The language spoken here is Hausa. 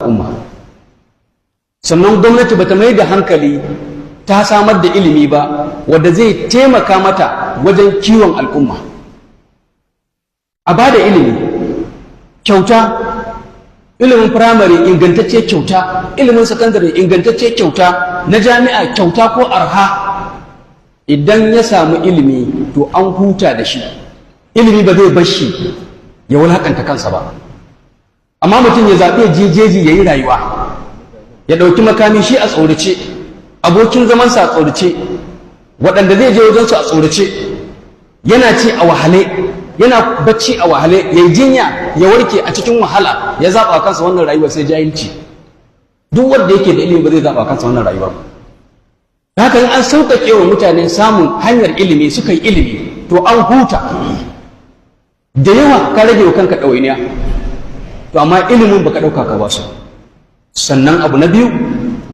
al'umma. Sannan gwamnati bata mai da hankali ta samar da ilimi ba wanda zai taimaka mata wajen kiwon al'umma. A ba da ilimi kyauta, ilimin firamare ingantacce kyauta, ilimin sakandare ingantacce kyauta, na jami'a kyauta ko arha. Idan ya samu ilimi to an huta da shi. Ilimi ba zai bar shi ya wulakanta kansa ba. Amma mutum ya zaɓi jejeji ya yi rayuwa, ya ɗauki makami shi a tsorace, abokin zamansa a tsorace, waɗanda zai je wajensu a tsorace, yana ci a wahale, yana bacci a wahale, ya yi jinya ya warke a cikin wahala, ya zaɓa kansa wannan rayuwa sai jahilci. Duk wanda yake da ilimi ba zai zaɓa kansa wannan rayuwa ba. Haka in an sauƙaƙe wa mutane samun hanyar ilimi suka yi ilimi to an huta. Da yawa ka rage wa kanka ɗawainiya, to amma ilimin baka ɗauka ka ba su. Sannan abu na biyu,